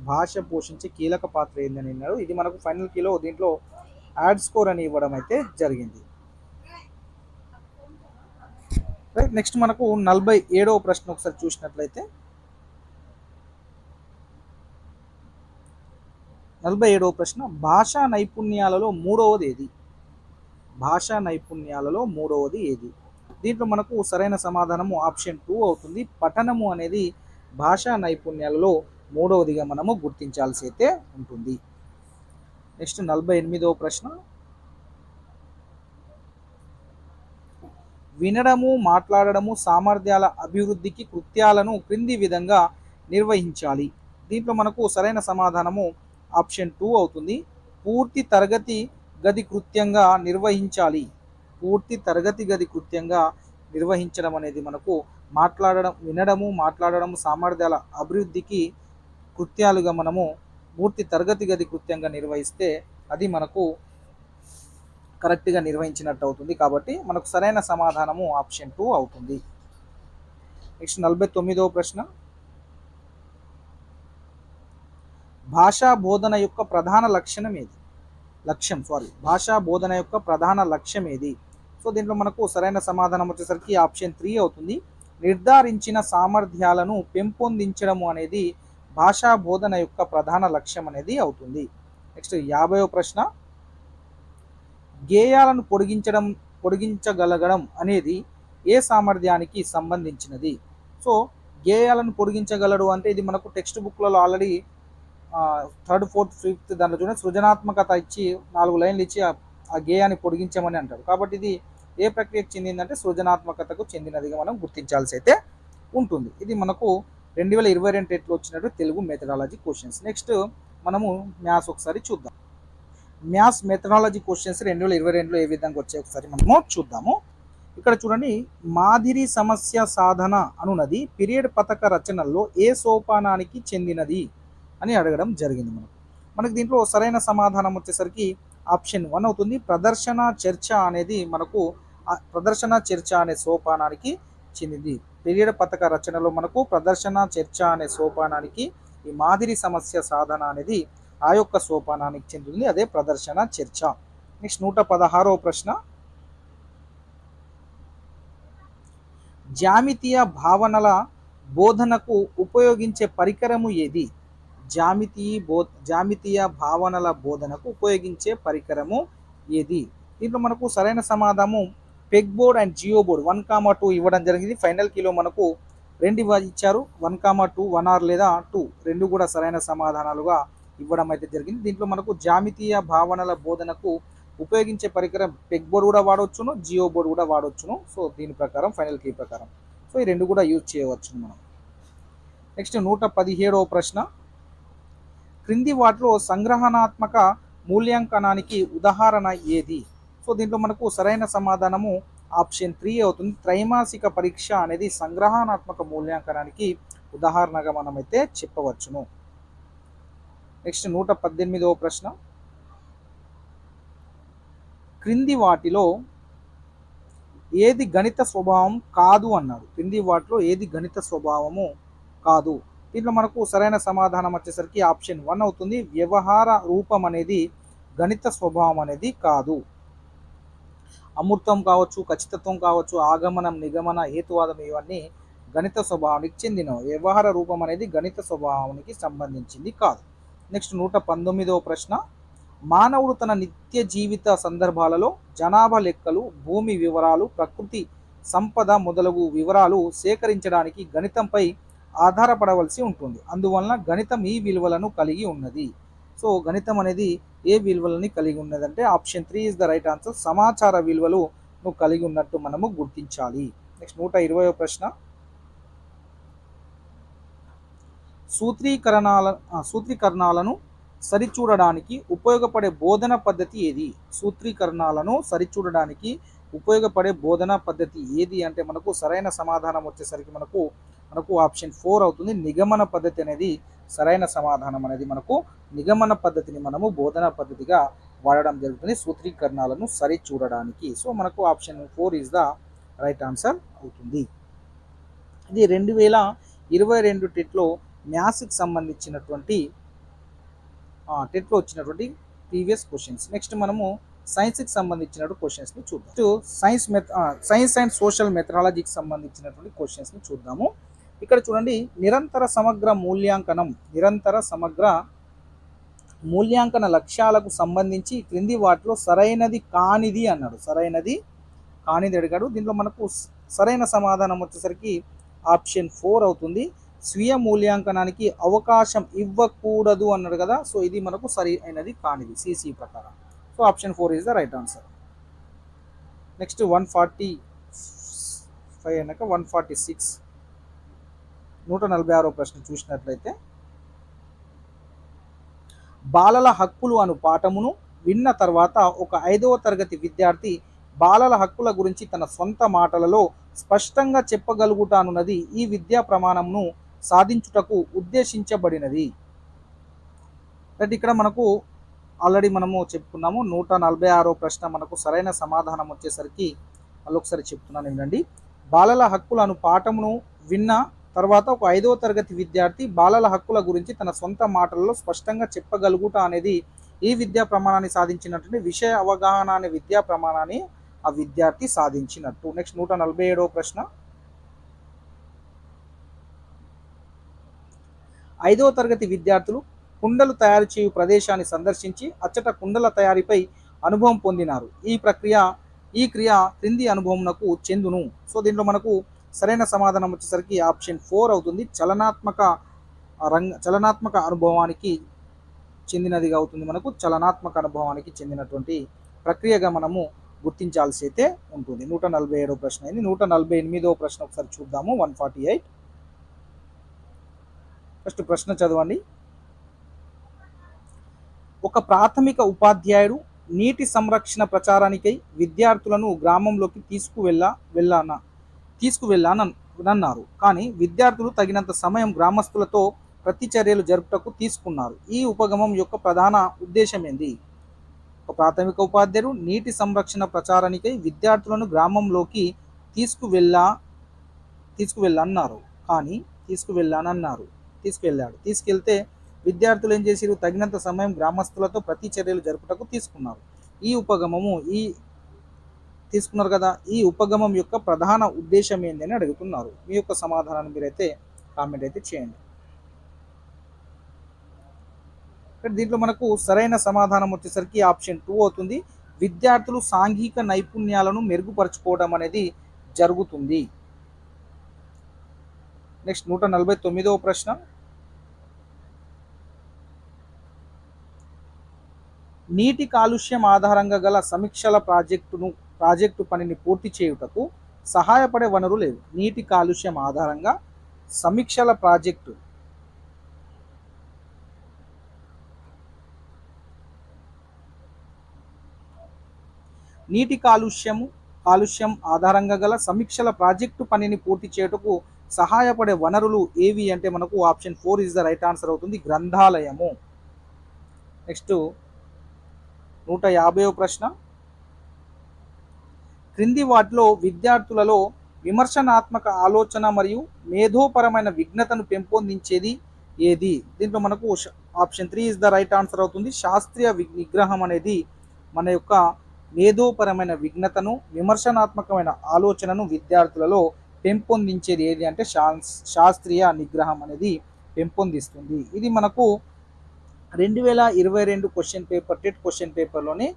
భాష పోషించే కీలక పాత్ర ఏందని అన్నారు. ఇది మనకు ఫైనల్ కీలో దీంట్లో యాడ్ స్కోర్ అని ఇవ్వడం అయితే జరిగింది. రైట్. నెక్స్ట్ మనకు 47వ ప్రశ్న ఒకసారి చూసినట్లయితే 47వ ప్రశ్న. భాషా నైపుణ్యాలలో మూడవది ఏది? భాషా నైపుణ్యాలలో మూడవది ఏది? దీంట్లో మనకు సరైన సమాధానము ఆప్షన్ 2 అవుతుంది. పఠనము అనేది భాషా నైపుణ్యాలలో మూడవదిగా మనము గుర్తించాల్సి అయితే ఉంటుంది. నెక్స్ట్ 48వ ప్రశ్న. వినడము, మాట్లాడడము సామర్థ్యాల అభివృద్ధికి కృత్యాలను క్రింది విధంగా నిర్వహించాలి. దీంట్లో మనకు సరైన సమాధానము ఆప్షన్ 2 అవుతుంది. పూర్తి తరగతి గది కృత్యంగా నిర్వహించాలి. పూర్తి తరగతి గది కృత్యంగా నిర్వహించడం అనేది మనకు వినడము, మాట్లాడడము సామర్థ్యాల అభివృద్ధికి కృత్యాలుగా మనము పూర్తి తరగతి గది కృత్యంగా నిర్వహిస్తే అది మనకు కరెక్ట్గా నిర్వహించినట్టు అవుతుంది. కాబట్టి మనకు సరైన సమాధానము ఆప్షన్ 2 అవుతుంది. నెక్స్ట్ 49వ ప్రశ్న. భాషా బోధన యొక్క ప్రధాన లక్ష్యం ఏది? భాషా బోధన యొక్క ప్రధాన లక్ష్యం ఏది? సో దీంట్లో మనకు సరైన సమాధానం వచ్చేసరికి ఆప్షన్ 3 అవుతుంది. నిర్ధారించిన సామర్థ్యాలను పెంపొందించడము అనేది భాషా బోధన యొక్క ప్రధాన లక్ష్యం అనేది అవుతుంది. నెక్స్ట్ 50వ ప్రశ్న. గేయాలను పొడిగించగలగడం అనేది ఏ సామర్థ్యానికి సంబంధించినది? సో గేయాలను పొడిగించగలడు అంటే ఇది మనకు టెక్స్ట్ బుక్లలో ఆల్రెడీ థర్డ్ ఫోర్త్ ఫిఫ్త్ దాంట్లో చూడండి సృజనాత్మకత ఇచ్చి 4 లైన్లు ఇచ్చి ఆ గేయాన్ని పొడిగించమని అంటారు. కాబట్టి ఇది ఏ ప్రక్రియకు చెందిందంటే సృజనాత్మకతకు చెందినదిగా మనం గుర్తించాల్సి అయితే ఉంటుంది. ఇది మనకు 2022 టెట్లో వచ్చినట్టు తెలుగు మెథడాలజీ క్వశ్చన్స్. నెక్స్ట్ మనము మ్యాథ్స్ ఒకసారి చూద్దాం. మ్యాథ్స్ మెథడాలజీ క్వశ్చన్స్ 2022లో ఏ విధంగా వచ్చాయి ఒకసారి మనము చూద్దాము. ఇక్కడ చూడండి, మాదిరి సమస్య సాధన అనున్నది పీరియడ్ పథక రచనల్లో ఏ సోపానానికి చెందినది అని అడగడం జరిగింది. మనకు దీంట్లో సరైన సమాధానం వచ్చేసరికి ఆప్షన్ 1 అవుతుంది. ప్రదర్శన చర్చ అనేది మనకు ప్రదర్శన చర్చ అనే సోపానానికి చెందింది. పీరియడ్ పథక రచనలో మనకు ప్రదర్శన చర్చ అనే సోపానానికి ఈ మాదిరి సమస్య సాధన అనేది ఆ యొక్క సోపానానికి చెందుతుంది, అదే ప్రదర్శన చర్చ. నెక్స్ట్ 116వ ప్రశ్న, జామితీయ భావనల బోధనకు ఉపయోగించే పరికరము ఏది? జామితీయ భావనల బోధనకు ఉపయోగించే పరికరము ఏది? దీంట్లో మనకు సరైన సమాధానము peg board and geo board 1,2 ఇవ్వడం జరిగింది. ఫైనల్ కీలో మనకు 2 ఇచ్చారు, 1,2 1 ఆర్ లేదా 2 రెండు కూడా సరైన సమాధానాలుగా ఇవ్వడం అయితే జరిగింది. దీంట్లో మనకు జామితీయ భావనల బోధనకు ఉపయోగించే పరికరం పెగ్ బోర్డ్ కూడా వాడవచ్చును, జియో బోర్డ్ కూడా వాడవచ్చును. సో దీని ప్రకారం ఫైనల్ కీ ప్రకారం సో ఈ రెండు కూడా యూజ్ చేయవచ్చు మనం. నెక్స్ట్ 117వ ప్రశ్న, క్రింది వాటిలో సంగ్రహణాత్మక మూల్యాంకనానికి ఉదాహరణ ఏది? సో దీంట్లో మనకు సరైన సమాధానము ఆప్షన్ 3 అవుతుంది. త్రైమాసిక పరీక్ష అనేది సంగ్రహణాత్మక మూల్యాంకనానికి ఉదాహరణగా మనమైతే చెప్పవచ్చును. నెక్స్ట్ 118వ ప్రశ్న, క్రింది వాటిలో ఏది గణిత స్వభావం కాదు అన్నాడు. క్రింది వాటిలో ఏది గణిత స్వభావము కాదు? దీంట్లో మనకు సరైన సమాధానం వచ్చేసరికి ఆప్షన్ 1 అవుతుంది. వ్యవహార రూపం అనేది గణిత స్వభావం అనేది కాదు. అమూర్తం కావచ్చు, ఖచ్చితత్వం కావచ్చు, ఆగమనం, నిగమన, హేతువాదం ఇవన్నీ గణిత స్వభావానికి చెందినవి. వ్యవహార రూపం అనేది గణిత స్వభావానికి సంబంధించింది కాదు. నెక్స్ట్ 119వ ప్రశ్న, మానవుడు తన నిత్య జీవిత సందర్భాలలో జనాభా లెక్కలు, భూమి వివరాలు, ప్రకృతి సంపద మొదలగు వివరాలు సేకరించడానికి గణితంపై ఆధారపడవలసి ఉంటుంది. అందువలన గణితం ఈ విలువలను కలిగి ఉన్నది. సో గణితం అనేది ఏ విలువలని కలిగి ఉన్నదంటే option 3 is the right answer. సమాచార విలువలను కలిగి ఉన్నట్టు మనము గుర్తించాలి. నెక్స్ట్ 120వ ప్రశ్న, సూత్రీకరణాలను సరిచూడడానికి ఉపయోగపడే బోధన పద్ధతి ఏది? సూత్రీకరణాలను సరిచూడడానికి ఉపయోగపడే బోధనా పద్ధతి ఏది అంటే మనకు సరైన సమాధానం వచ్చేసరికి మనకు ఆప్షన్ 4 అవుతుంది. నిగమన పద్ధతి అనేది సరైన సమాధానం అనేది మనకు నిగమన పద్ధతిని మనము బోధనా పద్ధతిగా వాడడం జరుగుతుంది సూత్రీకరణాలను సరిచూడడానికి. సో మనకు option 4 is the right answer అవుతుంది. ఇది 2022 టెట్లో మ్యాథ్స్కి సంబంధించినటువంటి టెట్లో వచ్చినటువంటి ప్రీవియస్ క్వశ్చన్స్. నెక్స్ట్ మనము సైన్స్కి సంబంధించినటువంటి క్వశ్చన్స్ని చూద్దాం. సైన్స్ అండ్ సోషల్ మెథడాలజీకి సంబంధించినటువంటి క్వశ్చన్స్ని చూద్దాము. ఇక్కడ చూడండి, నిరంతర సమగ్ర మూల్యాంకన లక్ష్యాలకు సంబంధించి క్రింది వాటిలో సరైనది కానిది అన్నాడు. సరైనది కానిది అడిగాడు. దీంట్లో మనకు సరైన సమాధానం వచ్చేసరికి ఆప్షన్ 4 అవుతుంది. స్వీయ మూల్యాంకనానికి అవకాశం ఇవ్వకూడదు అన్నాడు కదా. సో ఇది మనకు సరి అయినది కానిది సిసి ప్రకారం. So option 4 is the right answer. Next 145 అయినాక 146 146వ ప్రశ్న చూసినట్లయితే, బాలల హక్కులు అను పాఠమును విన్న తర్వాత ఒక 5వ తరగతి విద్యార్థి బాలల హక్కుల గురించి తన సొంత మాటలలో స్పష్టంగా చెప్పగలుగుతానున్నది ఈ విద్యా ప్రమాణమును సాధించుటకు ఉద్దేశించబడినది. అంటే ఇక్కడ మనకు ఆల్రెడీ మనము చెప్పుకున్నాము. 146వ ప్రశ్న మనకు సరైన సమాధానం వచ్చేసరికి మళ్ళొకసారి చెప్తున్నాను వినండి. బాలల హక్కులు అను పాఠమును విన్న తర్వాత ఒక 5వ తరగతి విద్యార్థి బాలల హక్కుల గురించి తన సొంత మాటలలో స్పష్టంగా చెప్పగలుగుట అనేది ఈ విద్యా ప్రమాణాన్ని సాధించినట్టు విషయ అవగాహన అనే విద్యా ప్రమాణాన్ని ఆ విద్యార్థి సాధించినట్టు. నెక్స్ట్ 147వ ప్రశ్న, 5వ తరగతి విద్యార్థులు కుండలు తయారు చేయు ప్రదేశాన్ని సందర్శించి అచ్చట కుండల తయారీపై అనుభవం పొందినారు. ఈ క్రియ క్రింది అనుభవంకు చెందును. సో దీంట్లో మనకు సరైన సమాధానం వచ్చేసరికి ఆప్షన్ 4 అవుతుంది. చలనాత్మక అనుభవానికి చెందినదిగా అవుతుంది. మనకు చలనాత్మక అనుభవానికి చెందినటువంటి ప్రక్రియగా మనము గుర్తించాల్సి అయితే ఉంటుంది. 147వ ప్రశ్న అయింది. 148వ ప్రశ్న ఒకసారి చూద్దాము. 148. ఫస్ట్ ప్రశ్న చదవండి. ఒక ప్రాథమిక ఉపాధ్యాయుడు నీటి సంరక్షణ ప్రచారానికై విద్యార్థులను గ్రామంలోకి తీసుకువెళ్ళానన్నారు. కానీ విద్యార్థులు తగినంత సమయం గ్రామస్తులతో ప్రతిచర్యలు జరుపుటకు తీసుకున్నారు. ఈ ఉపగమం యొక్క ప్రధాన ఉద్దేశం ఏంది? ఒక ప్రాథమిక ఉపాధ్యాయుడు నీటి సంరక్షణ ప్రచారానికై విద్యార్థులను గ్రామంలోకి తీసుకువెళ్ళన్నారు. కానీ తీసుకెళ్తే విద్యార్థులు ఏం చేసిరు? తగినంత సమయం గ్రామస్తులతో ప్రతి చర్యలు జరుపుటకు తీసుకున్నారు. ఈ ఉపగమము తీసుకున్నారు కదా, ఈ ఉపగమం యొక్క ప్రధాన ఉద్దేశం ఏంది అని అడుగుతున్నారు. మీ యొక్క సమాధానాన్ని మీరైతే కామెంట్ అయితే చేయండి. దీంట్లో మనకు సరైన సమాధానం వచ్చేసరికి ఆప్షన్ 2 అవుతుంది. విద్యార్థులు సాంఘిక నైపుణ్యాలను మెరుగుపరుచుకోవడం అనేది జరుగుతుంది. నెక్స్ట్ 149వ ప్రశ్న. నీటి కాలుష్యం ఆధారంగా గల సమీక్షల ప్రాజెక్టు పనిని పూర్తి చేయుటకు సహాయపడే వనరు లేవు. నీటి కాలుష్యం ఆధారంగా సమీక్షల ప్రాజెక్టు నీటి కాలుష్యం ఆధారంగా గల సమీక్షల ప్రాజెక్టు పనిని పూర్తి చేయుటకు సహాయపడే వనరులు ఏవి అంటే మనకు option 4 is the right answer అవుతుంది. గ్రంథాలయము. నెక్స్ట్ 150వ ప్రశ్న. క్రింది వాటిలో విద్యార్థులలో విమర్శనాత్మక ఆలోచన మరియు మేధోపరమైన విఘ్నతను పెంపొందించేది ఏది? దీంట్లో మనకు option 3 is the right answer అవుతుంది. శాస్త్రీయ నిగ్రహం అనేది మన యొక్క మేధోపరమైన విఘ్నతను, విమర్శనాత్మకమైన ఆలోచనను విద్యార్థులలో పెంపొందించేది ఏది అంటే శాస్త్రీయ నిగ్రహం అనేది పెంపొందిస్తుంది. ఇది మనకు 2022 క్వశ్చన్ పేపర్ టెట్ క్వశ్చన్ పేపర్లోని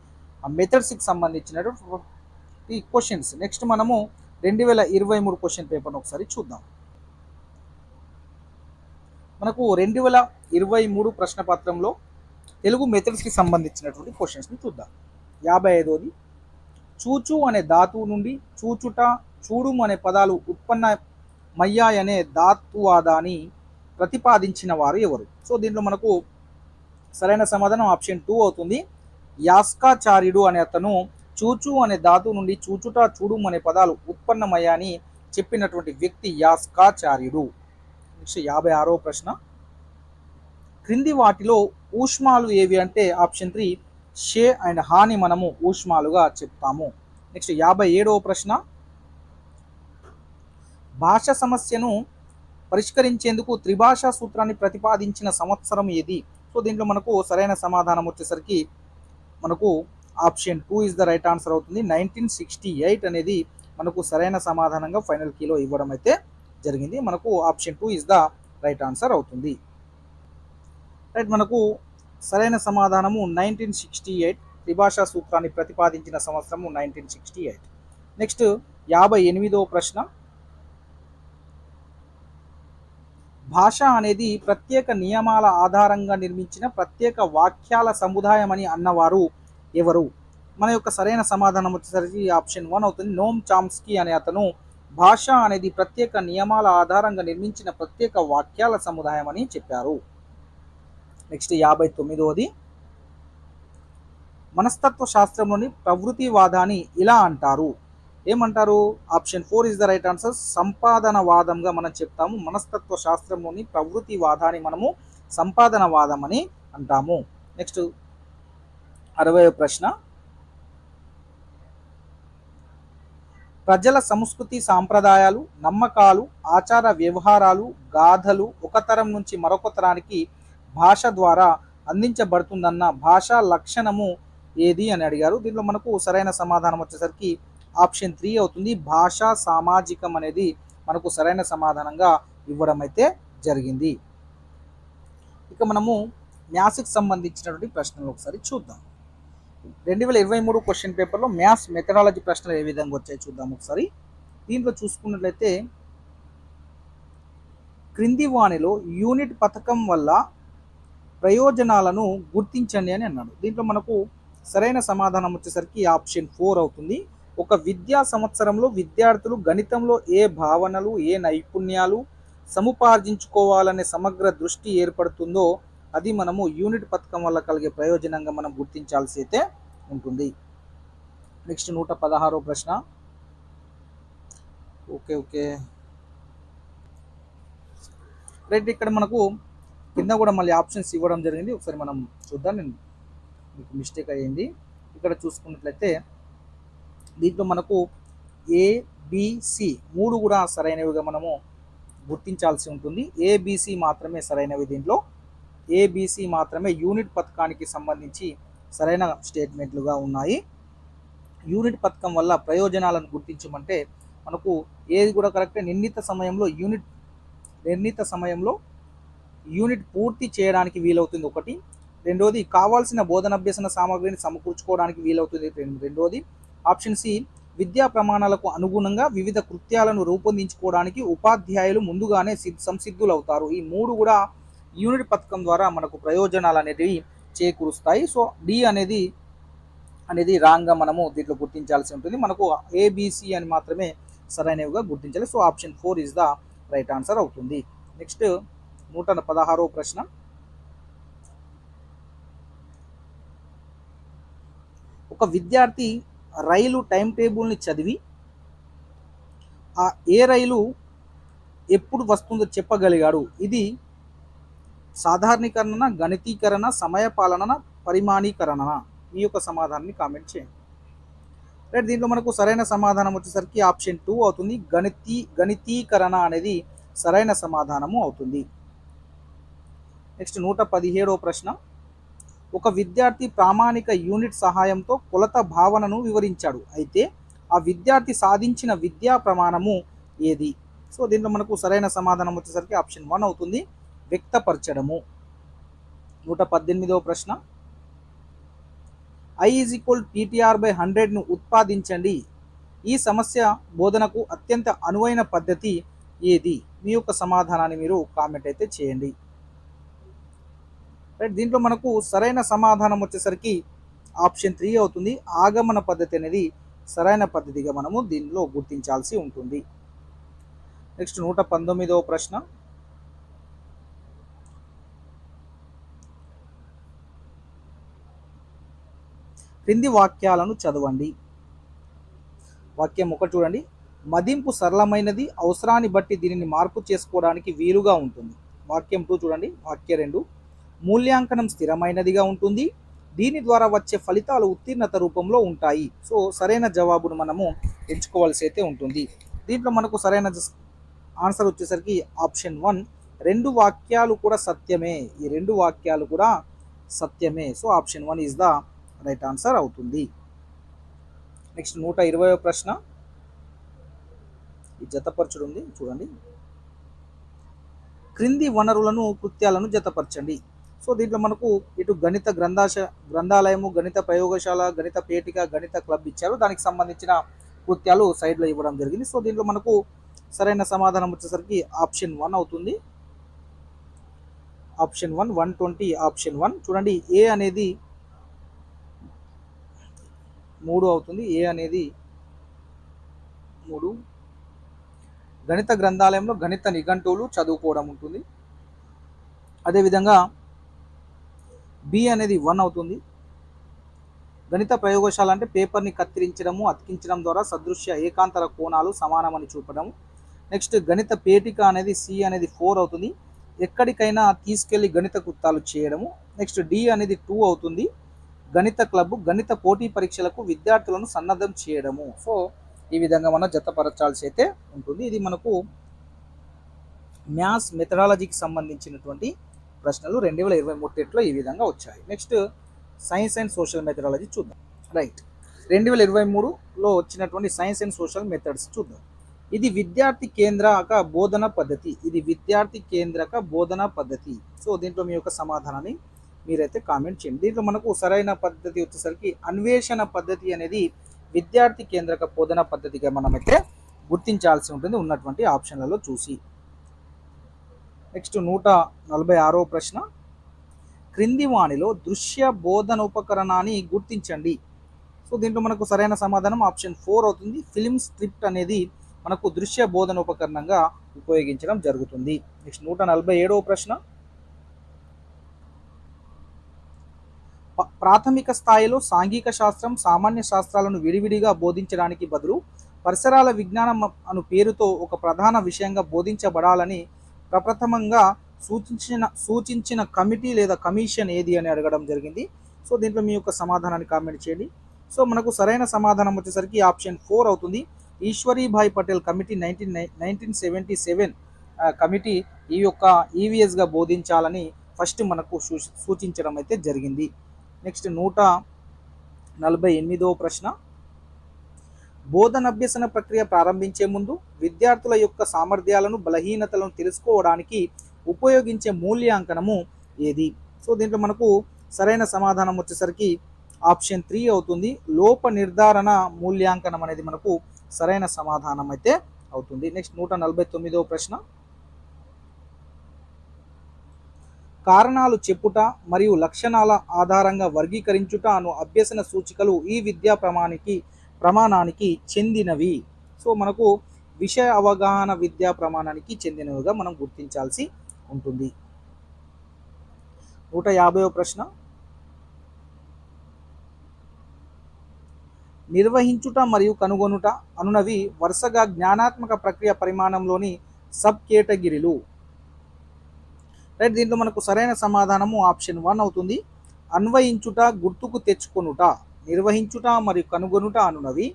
మెథడ్స్కి సంబంధించినటువంటి క్వశ్చన్స్. నెక్స్ట్ మనము 2023 క్వశ్చన్ పేపర్ను ఒకసారి చూద్దాం. మనకు 2023 ప్రశ్నపత్రంలో తెలుగు మెథడ్స్కి సంబంధించినటువంటి క్వశ్చన్స్ని చూద్దాం. 55వది. చూచు అనే ధాతువు నుండి చూచుట, చూడుము అనే పదాలు ఉత్పన్నమయ్యాయనే ధాతువాదాన్ని ప్రతిపాదించిన వారు ఎవరు? సో దీంట్లో మనకు సరైన సమాధానం ఆప్షన్ 2 అవుతుంది. యాస్కాచార్యుడు అనే అతను చూచు అనే ధాతువు నుండి చూచుట, చూడుము అనే పదాలు ఉత్పన్నమయ్యాని చెప్పినటువంటి వ్యక్తి యాస్కాచార్యుడు. నెక్స్ట్ 56వ ప్రశ్న. క్రింది వాటిలో ఊష్మాలు ఏవి అంటే ఆప్షన్ 3 షే అండ్ హాని మనము ఊష్మాలుగా చెప్తాము. నెక్స్ట్ 57వ ప్రశ్న. భాష సమస్యను పరిష్కరించేందుకు త్రిభాషా సూత్రాన్ని ప్రతిపాదించిన సంవత్సరం ఏది? సో దీంట్లో మనకు సరైన సమాధానం వచ్చేసరికి మనకు option 2 is the right answer అవుతుంది. 1968 అనేది మనకు సరైన సమాధానంగా ఫైనల్ కీలో ఇవ్వడం అయితే జరిగింది. మనకు option 2 is the right answer అవుతుంది. రైట్, మనకు సరైన సమాధానము 1968. త్రిభాషా సూత్రాన్ని ప్రతిపాదించిన సంవత్సరము 1968. నెక్స్ట్ 58వ ప్రశ్న. భాష అనేది ప్రత్యేక నియమాల ఆధారంగా నిర్మించిన ప్రత్యేక వాక్యాల సముదాయం అని అన్నవారు ఎవరు? మన యొక్క సరైన సమాధానం వచ్చేసరికి ఆప్షన్ 1 అవుతుంది. నోమ్ చామ్స్కీ అనే అతను భాష అనేది ప్రత్యేక నియమాల ఆధారంగా నిర్మించిన ప్రత్యేక వాక్యాల సముదాయం అని చెప్పారు. నెక్స్ట్ 59వది. మనస్తత్వ శాస్త్రంలోని ప్రవృత్తివాదాన్ని ఇలా అంటారు. ఏమంటారు? Option 4 is the right answer. సంపాదనవాదంగా మనం చెప్తాము. మనస్తత్వ శాస్త్రంలోని ప్రవృత్తివాదాన్ని మనము సంపాదనవాదం అని అంటాము. నెక్స్ట్ 60వ ప్రశ్న. ప్రజల సంస్కృతి, సాంప్రదాయాలు, నమ్మకాలు, ఆచార వ్యవహారాలు, గాథలు ఒక తరం నుంచి మరొక తరానికి భాష ద్వారా అందించబడుతుందన్న భాషా లక్షణము ఏది అని అడిగారు. దీంట్లో మనకు సరైన సమాధానం వచ్చేసరికి ఆప్షన్ 3 అవుతుంది. భాషా సామాజికం అనేది మనకు సరైన సమాధానంగా ఇవ్వడం అయితే జరిగింది. ఇక మనము మ్యాథ్స్కి సంబంధించినటువంటి ప్రశ్నలు ఒకసారి చూద్దాం. 2023 క్వశ్చన్ పేపర్లో మ్యాథ్స్ మెథడాలజీ ప్రశ్నలు ఏ విధంగా వచ్చాయి చూద్దాం ఒకసారి. దీంట్లో చూసుకున్నట్లయితే క్రింది వాణిలో యూనిట్ పథకం వల్ల ప్రయోజనాలను గుర్తించండి అని అన్నాడు. దీంట్లో మనకు సరైన సమాధానం వచ్చేసరికి ఆప్షన్ 4 అవుతుంది. ఒక విద్యా సంవత్సరంలో విద్యార్థులు గణితంలో ఏ భావనలు, ఏ నైపుణ్యాలు సముపార్జించుకోవాలనే సమగ్ర దృష్టి ఏర్పడుతుందో అది మనము యూనిట్ పథకం వల్ల కలిగే ప్రయోజనంగా మనం గుర్తించాల్సి అయితే ఉంటుంది. నెక్స్ట్ 116వ ప్రశ్న. Okay right. ఇక్కడ మనకు కింద కూడా మళ్ళీ ఆప్షన్స్ ఇవ్వడం జరిగింది. ఒకసారి మనం చూద్దాం. నేను మీకు మిస్టేక్ అయ్యింది. ఇక్కడ చూసుకున్నట్లయితే దీంట్లో మనకు ఏబిసి 3 కూడా సరైనవిగా మనము గుర్తించాల్సి ఉంటుంది. ఏబిసి మాత్రమే సరైనవి. దీంట్లో ఏబిసి మాత్రమే యూనిట్ పథకానికి సంబంధించి సరైన స్టేట్మెంట్లుగా ఉన్నాయి. యూనిట్ పథకం వల్ల ప్రయోజనాలను గుర్తించమంటే మనకు ఏది కూడా కరెక్టే. నిర్ణీత సమయంలో యూనిట్ పూర్తి చేయడానికి వీలవుతుంది ఒకటి. రెండోది కావాల్సిన బోధనాభ్యసన సామగ్రిని సమకూర్చుకోవడానికి వీలవుతుంది రెండోది. ఆప్షన్ సి విద్యా ప్రమాణాలకు అనుగుణంగా వివిధ కృత్యాలను రూపొందించుకోవడానికి ఉపాధ్యాయులు ముందుగానే సంసిద్ధులవుతారు. ఈ 3 కూడా యూనిట్ పథకం ద్వారా మనకు ప్రయోజనాలు అనేవి చేకూరుస్తాయి. సో డి అనేది రాంగ్గా మనము దీంట్లో గుర్తించాల్సి ఉంటుంది. మనకు ఏబిసి అని మాత్రమే సరైనవిగా గుర్తించాలి. So option 4 is the right answer అవుతుంది. నెక్స్ట్ 116వ ప్రశ్న. ఒక విద్యార్థి రైలు టైం టేబుల్ని చదివి ఏ రైలు ఎప్పుడు వస్తుందో చెప్పగలిగాడు. ఇది సాధారణీకరణ, గణితీకరణ, సమయపాలన, పరిమాణీకరణ? ఈ యొక్క సమాధానాన్ని కామెంట్ చేయండి. రైట్. దీంట్లో మనకు సరైన సమాధానం వచ్చేసరికి ఆప్షన్ 2 అవుతుంది. గణితీకరణ అనేది సరైన సమాధానము అవుతుంది. నెక్స్ట్ 117వ ప్రశ్న. ఒక విద్యార్థి ప్రామాణిక యూనిట్ సహాయంతో కొలత భావనను వివరించాడు. అయితే ఆ విద్యార్థి సాధించిన విద్యా ప్రమాణము ఏది? సో దీంట్లో మనకు సరైన సమాధానం వచ్చేసరికి ఆప్షన్ 1 అవుతుంది. వ్యక్తపరచడము. 118వ ప్రశ్న. I = PTR/100ను ఉత్పాదించండి. ఈ సమస్య బోధనకు అత్యంత అనువైన పద్ధతి ఏది? మీ యొక్క సమాధానాన్ని మీరు కామెంట్ అయితే చేయండి. రైట్. దీంట్లో మనకు సరైన సమాధానం వచ్చేసరికి ఆప్షన్ 3 అవుతుంది. ఆగమన పద్ధతి అనేది సరైన పద్ధతిగా మనము దీనిలో గుర్తించాల్సి ఉంటుంది. నెక్స్ట్ 119వ ప్రశ్న. క్రింది వాక్యాలను చదవండి. వాక్యం 1 చూడండి. మదింపు సరళమైనది, అవసరాన్ని బట్టి దీనిని మార్పు చేసుకోవడానికి వీలుగా ఉంటుంది. వాక్యం 2 చూడండి. వాక్య 2 మూల్యాంకనం స్థిరమైనదిగా ఉంటుంది, దీని ద్వారా వచ్చే ఫలితాలు ఉత్తీర్ణత రూపంలో ఉంటాయి. సో సరైన జవాబును మనము ఎంచుకోవాల్సి అయితే ఉంటుంది. దీంట్లో మనకు సరైన ఆన్సర్ వచ్చేసరికి ఆప్షన్ 1. 2 వాక్యాలు కూడా సత్యమే. ఈ 2 వాక్యాలు కూడా సత్యమే. So option 1 is the right answer అవుతుంది. నెక్స్ట్ 120వ ప్రశ్న. ఈ జతపరచుడు ఉంది చూడండి. క్రింది వనరులను, కృత్యాలను జతపరచండి. సో దీంట్లో మనకు ఇటు గణిత గ్రంథాలయము, గణిత ప్రయోగశాల, గణిత పేటిక, గణిత క్లబ్ ఇచ్చారు. దానికి సంబంధించిన కృత్యాలు సైడ్లో ఇవ్వడం జరిగింది. సో దీంట్లో మనకు సరైన సమాధానం వచ్చేసరికి ఆప్షన్ 1 అవుతుంది. ఆప్షన్ 1 120 ఆప్షన్ 1 చూడండి. ఏ అనేది 3 అవుతుంది. ఏ అనేది 3. గణిత గ్రంథాలయంలో గణిత నిఘంటువులు చదువుకోవడం ఉంటుంది. అదేవిధంగా బి అనేది 1 అవుతుంది. గణిత ప్రయోగశాల అంటే పేపర్ని కత్తిరించడము, అతికించడం ద్వారా సదృశ్య ఏకాంతర కోణాలు సమానమని చూపడం. నెక్స్ట్ గణిత పేటిక అనేది సి అనేది 4 అవుతుంది. ఎక్కడికైనా తీసుకెళ్లి గణిత కృత్యాలు చేయడము. నెక్స్ట్ డి అనేది 2 అవుతుంది. గణిత క్లబ్ గణిత పోటీ పరీక్షలకు విద్యార్థులను సన్నద్ధం చేయడము. సో ఈ విధంగా మనం జతపరచాల్సి అయితే ఉంటుంది. ఇది మనకు మ్యాథ్స్ మెథడాలజీకి సంబంధించినటువంటి ప్రశ్నలు 2023 టెట్లో ఈ విధంగా వచ్చాయి. Next science and social methodology చూద్దాం. రైట్. 2023లో వచ్చినటువంటి సైన్స్ అండ్ సోషల్ మెథడ్స్ చూద్దాం. ఇది విద్యార్థి కేంద్రక బోధన పద్ధతి. సో దీంట్లో మీ యొక్క సమాధానాన్ని మీరైతే కామెంట్ చేయండి. దీంట్లో మనకు సరైన పద్ధతి వచ్చేసరికి అన్వేషణ పద్ధతి అనేది విద్యార్థి కేంద్రక బోధన పద్ధతిగా మనమైతే గుర్తించాల్సి ఉంటుంది ఉన్నటువంటి ఆప్షన్లలో చూసి. నెక్స్ట్ 146వ ప్రశ్న. క్రింది వాణిలో దృశ్య బోధనోపకరణాన్ని గుర్తించండి. సో దీంట్లో మనకు సరైన సమాధానం ఆప్షన్ 4 అవుతుంది. ఫిలిం స్క్రిప్ట్ అనేది మనకు దృశ్య బోధనోపకరణంగా ఉపయోగించడం జరుగుతుంది. నెక్స్ట్ 147వ ప్రశ్న. ప్రాథమిక స్థాయిలో సాంఘిక శాస్త్రం, సామాన్య శాస్త్రాలను విడివిడిగా బోధించడానికి బదులు పరిసరాల విజ్ఞానం అను పేరుతో ఒక ప్రధాన విషయంగా బోధించబడాలని ప్రప్రథమంగా సూచించిన కమిటీ లేదా కమిషన్ ఏది అని అడగడం జరిగింది. సో దీంట్లో మీ యొక్క సమాధానాన్ని కామెంట్ చేయండి. సో మనకు సరైన సమాధానం వచ్చేసరికి ఆప్షన్ 4 అవుతుంది. ఈశ్వరీభాయ్ పటేల్ కమిటీ 1977 కమిటీ ఈ యొక్క ఈవీఎస్గా బోధించాలని ఫస్ట్ మనకు సూచించడం అయితే జరిగింది. నెక్స్ట్ 148వ ప్రశ్న. బోధనాభ్యసన ప్రక్రియ ప్రారంభించే ముందు విద్యార్థుల యొక్క సామర్థ్యాలను, బలహీనతలను తెలుసుకోవడానికి ఉపయోగించే మూల్యాంకనము ఏది? సో దీంట్లో మనకు సరైన సమాధానం వచ్చేసరికి ఆప్షన్ 3 అవుతుంది. లోప నిర్ధారణ మూల్యాంకనం అనేది మనకు సరైన సమాధానం అయితే అవుతుంది. నెక్స్ట్ 149వ ప్రశ్న. కారణాలు చెప్పుట మరియు లక్షణాల ఆధారంగా వర్గీకరించుట అను అభ్యసన సూచికలు ఈ విద్యా ప్రమాణానికి చెందినవి. సో మనకు విషయ అవగాహన విద్యా ప్రమాణానికి చెందినవిగా మనం గుర్తించాల్సి ఉంటుంది. 150వ ప్రశ్న. నిర్వహించుట మరియు కనుగొనుట అనునవి వరుసగా జ్ఞానాత్మక ప్రక్రియ పరిమాణంలోని సబ్ కేటగిరీలు. రైట్, దీంట్లో మనకు సరైన సమాధానము ఆప్షన్ 1 అవుతుంది. అన్వయించుట, గుర్తుకు తెచ్చుకొనుట, నిర్వహించుట మరియు కనుగొనుట అనునవి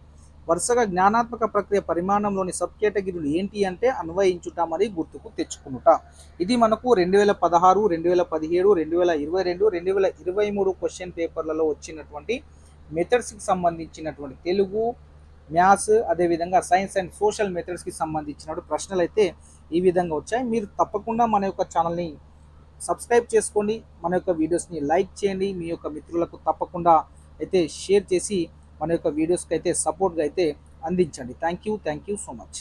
వరుసగా జ్ఞానాత్మక ప్రక్రియ పరిమాణంలోని సబ్ కేటగిరీలు ఏంటి అంటే అన్వయించుట మరియు గుర్తుకు తెచ్చుకొనుట. ఇది మనకు 2016, 2017, 2022, 2023 క్వశ్చన్ పేపర్లలో వచ్చినటువంటి మెథడ్స్కి సంబంధించినటువంటి తెలుగు, మ్యాథ్స్, అదేవిధంగా సైన్స్ అండ్ సోషల్ మెథడ్స్కి సంబంధించినటువంటి ప్రశ్నలు అయితే ఈ విధంగా వచ్చాయి. మీరు తప్పకుండా మన యొక్క ఛానల్ని సబ్స్క్రైబ్ చేసుకోండి, మన యొక్క వీడియోస్ని లైక్ చేయండి, మీ యొక్క మిత్రులకు తప్పకుండా అయితే షేర్ చేసి మన యొక్క వీడియోస్కి అయితే సపోర్ట్గా అయితే అందించండి. Thank you so much.